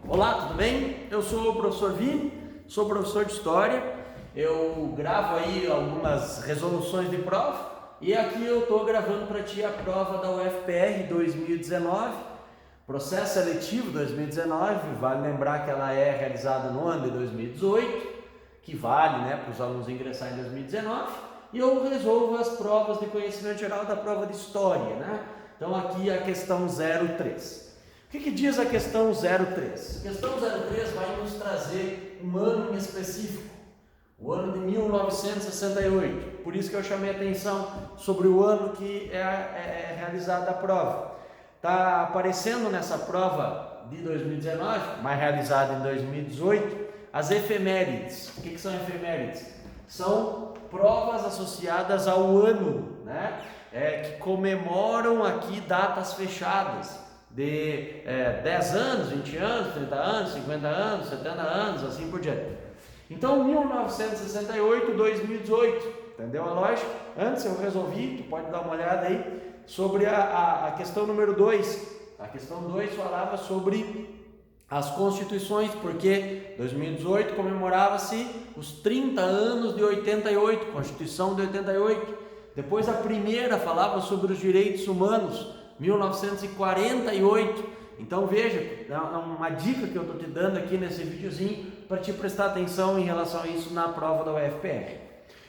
Olá, tudo bem? Eu sou o professor Vini, sou professor de História. Eu gravo aí algumas resoluções de prova e aqui eu estou gravando para ti a prova da UFPR 2019, processo seletivo 2019. Vale lembrar que ela é realizada no ano de 2018, que vale, né, para os alunos ingressarem em 2019, e eu resolvo as provas de conhecimento geral da prova de História, né? Então aqui a questão 03. O que diz a questão 03? A questão 03 vai nos trazer um ano em específico, o ano de 1968. Por isso que eu chamei a atenção sobre o ano que é realizada a prova. Está aparecendo nessa prova de 2019, mas realizada em 2018, as efemérides. O que são efemérides? São provas associadas ao ano, né? Que comemoram aqui datas fechadas de 10 anos, 20 anos, 30 anos, 50 anos, 70 anos, assim por diante. Então, 1968, 2018, entendeu a lógica? Antes eu resolvi, tu pode dar uma olhada aí, sobre a questão número 2. A questão 2 falava sobre as constituições, porque 2018 comemorava-se os 30 anos de 88, Constituição de 88. Depois a primeira falava sobre os direitos humanos, 1948. Então veja, é uma dica que eu estou te dando aqui nesse videozinho para te prestar atenção em relação a isso na prova da UFPR.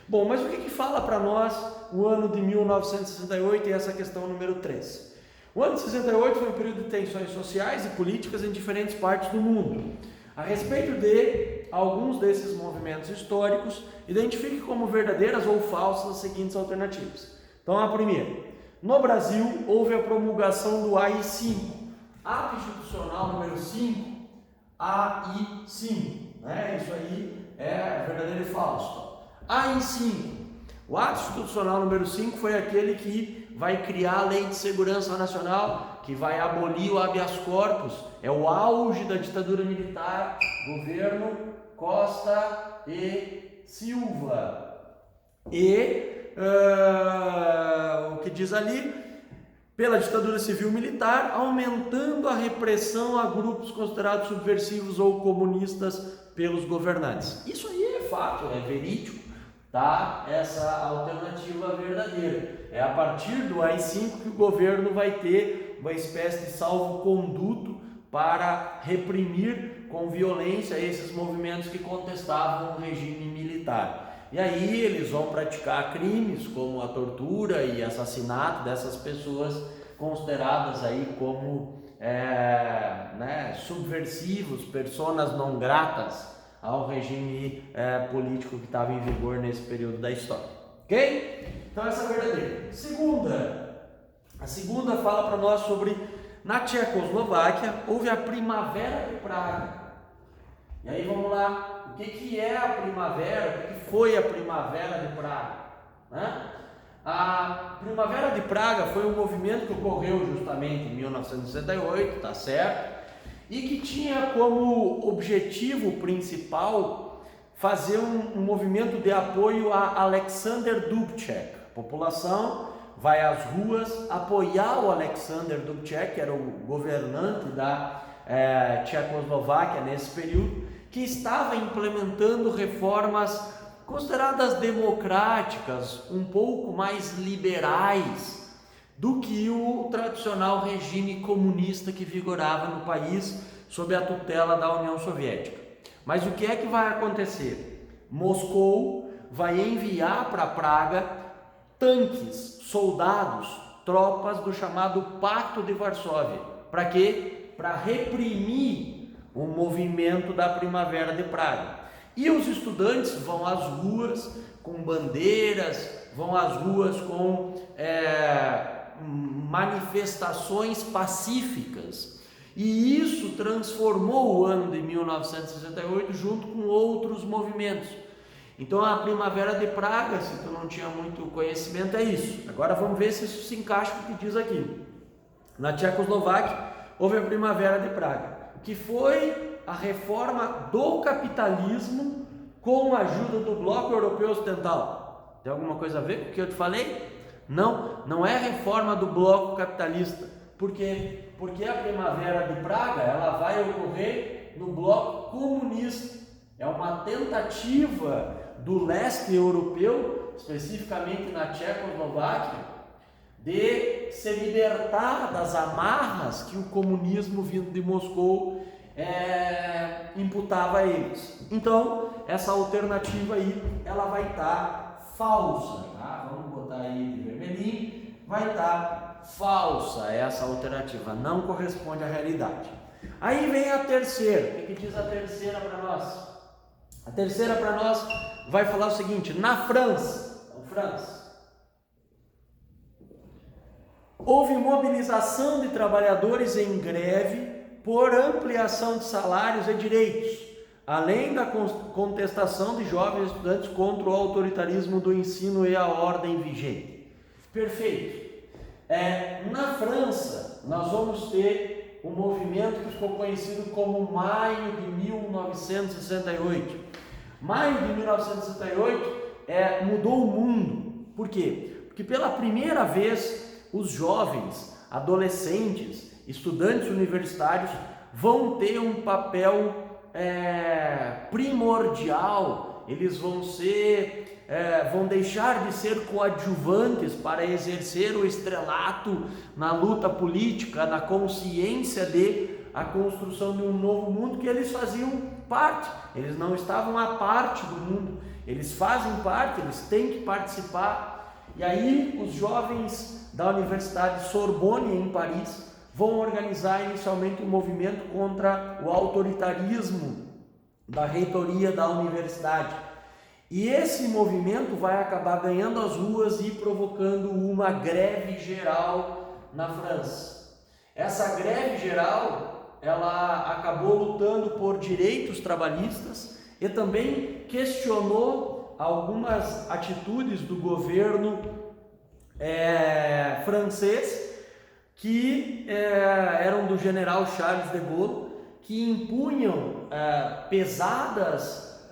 Bom, mas o que fala para nós o ano de 1968 e essa questão número 3? O ano de 68 foi um período de tensões sociais e políticas em diferentes partes do mundo. A respeito de alguns desses movimentos históricos, identifique como verdadeiras ou falsas as seguintes alternativas. Então a primeira: no Brasil, houve a promulgação do AI-5, Ato Institucional número 5, AI-5, né? Isso aí é verdadeiro e falso. AI-5, o Ato Institucional número 5 foi aquele que vai criar a Lei de Segurança Nacional, que vai abolir o habeas corpus, é o auge da ditadura militar, governo Costa e Silva. E o que diz ali, pela ditadura civil-militar, aumentando a repressão a grupos considerados subversivos ou comunistas pelos governantes. Isso aí é fato, é verídico, tá? Essa alternativa verdadeira. É a partir do AI-5 que o governo vai ter uma espécie de salvo-conduto para reprimir com violência esses movimentos que contestavam o regime militar. E aí eles vão praticar crimes como a tortura e assassinato dessas pessoas consideradas aí como subversivos, personas não gratas ao regime político que estava em vigor nesse período da história. Ok? Então essa é a verdadeira. A segunda fala para nós sobre, na Tchecoslováquia, houve a Primavera de Praga. E aí vamos lá, o que é a primavera, o que foi a Primavera de Praga? Né? A Primavera de Praga foi um movimento que ocorreu justamente em 1968, tá certo? E que tinha como objetivo principal fazer um movimento de apoio a Alexander Dubček. A população vai às ruas apoiar o Alexander Dubček, que era o governante da Tchecoslováquia nesse período, que estava implementando reformas consideradas democráticas, um pouco mais liberais do que o tradicional regime comunista que vigorava no país sob a tutela da União Soviética. Mas o que é que vai acontecer? Moscou vai enviar para Praga tanques, soldados, tropas do chamado Pacto de Varsóvia. Para quê? Para reprimir o movimento da Primavera de Praga. E os estudantes vão às ruas com bandeiras, vão às ruas com manifestações pacíficas. E isso transformou o ano de 1968 junto com outros movimentos. Então a Primavera de Praga, se tu não tinha muito conhecimento, é isso. Agora vamos ver se isso se encaixa com o que diz aqui. Na Tchecoslováquia houve a Primavera de Praga, que foi a reforma do capitalismo com a ajuda do Bloco Europeu Ocidental. Tem alguma coisa a ver com o que eu te falei? Não é a reforma do bloco capitalista. Por quê? Porque a Primavera de Praga ela vai ocorrer no bloco comunista. É uma tentativa do leste europeu, especificamente na Tchecoslováquia, de se libertar das amarras que o comunismo vindo de Moscou imputava a eles. Então, essa alternativa aí, ela vai estar falsa, tá? Vamos botar aí de vermelhinho, vai estar falsa essa alternativa, não corresponde à realidade. Aí vem a terceira, o que diz a terceira para nós? A terceira para nós vai falar o seguinte: na França, houve mobilização de trabalhadores em greve por ampliação de salários e direitos, além da contestação de jovens estudantes contra o autoritarismo do ensino e a ordem vigente. Perfeito. Na França, nós vamos ter um movimento que ficou conhecido como Maio de 1968. Maio de 1968 mudou o mundo. Por quê? Porque pela primeira vez os jovens, adolescentes, estudantes universitários vão ter um papel primordial. Eles vão deixar de ser coadjuvantes para exercer o estrelato na luta política, na consciência de a construção de um novo mundo que eles faziam parte. Eles não estavam à parte do mundo, eles fazem parte, eles têm que participar. E aí os jovens da Universidade Sorbonne em Paris vão organizar inicialmente um movimento contra o autoritarismo da reitoria da universidade. E esse movimento vai acabar ganhando as ruas e provocando uma greve geral na França. Essa greve geral, ela acabou lutando por direitos trabalhistas e também questionou algumas atitudes do governo francês, que eram do general Charles de Gaulle, que impunham pesadas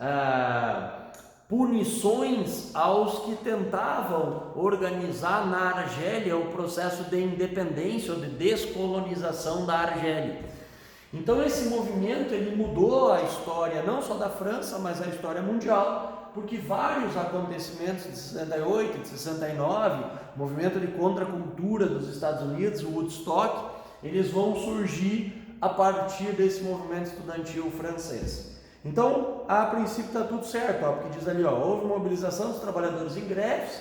punições aos que tentavam organizar na Argélia o processo de independência ou de descolonização da Argélia. Então esse movimento ele mudou a história não só da França, mas a história mundial, porque vários acontecimentos de 68, de 69, movimento de contracultura dos Estados Unidos, o Woodstock, eles vão surgir a partir desse movimento estudantil francês. Então, a princípio está tudo certo, porque diz ali, houve mobilização dos trabalhadores em greves,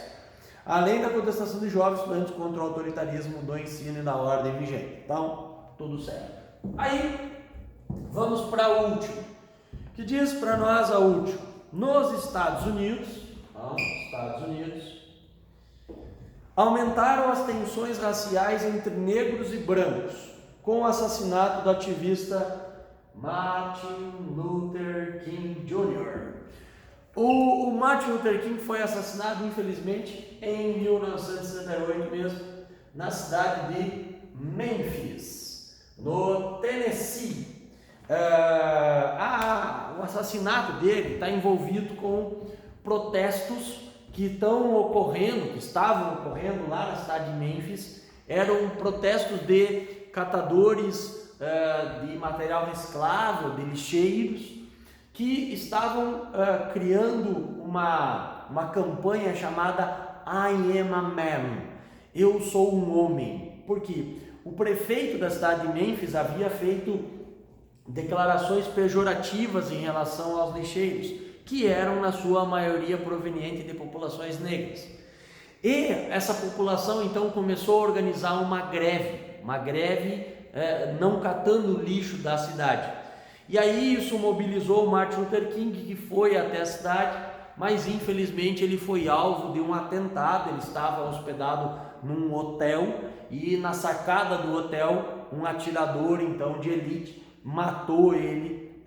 além da contestação de jovens estudantes contra o autoritarismo do ensino e da ordem vigente. Então, tudo certo. Aí, vamos para a última, que diz para nós a última. Nos Estados Unidos, aumentaram as tensões raciais entre negros e brancos, com o assassinato do ativista Martin Luther King Jr. O Martin Luther King foi assassinado, infelizmente, em 1968 mesmo, na cidade de Memphis, no Tennessee. O assassinato dele está envolvido com protestos que estavam ocorrendo lá na cidade de Memphis. Eram protestos de catadores de material reciclável, de lixeiros, que estavam criando uma campanha chamada I am a man, eu sou um homem, porque o prefeito da cidade de Memphis havia feito declarações pejorativas em relação aos lixeiros, que eram na sua maioria provenientes de populações negras. E essa população então começou a organizar uma greve não catando lixo da cidade. E aí isso mobilizou o Martin Luther King, que foi até a cidade, mas infelizmente ele foi alvo de um atentado. Ele estava hospedado num hotel e na sacada do hotel um atirador então de elite matou ele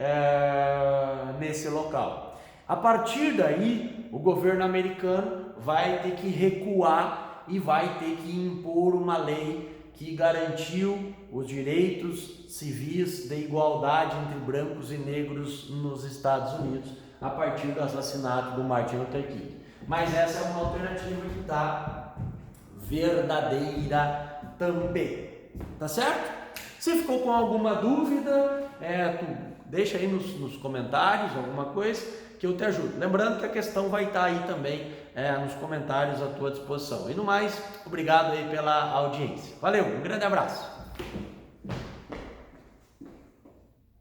nesse local. A partir daí o governo americano vai ter que recuar e vai ter que impor uma lei que garantiu os direitos civis de igualdade entre brancos e negros nos Estados Unidos a partir do assassinato do Martin Luther King. Mas essa é uma alternativa que está verdadeira também, tá certo? Se ficou com alguma dúvida, tu deixa aí nos comentários alguma coisa que eu te ajudo. Lembrando que a questão vai estar aí também nos comentários à tua disposição. E no mais, obrigado aí pela audiência. Valeu, um grande abraço.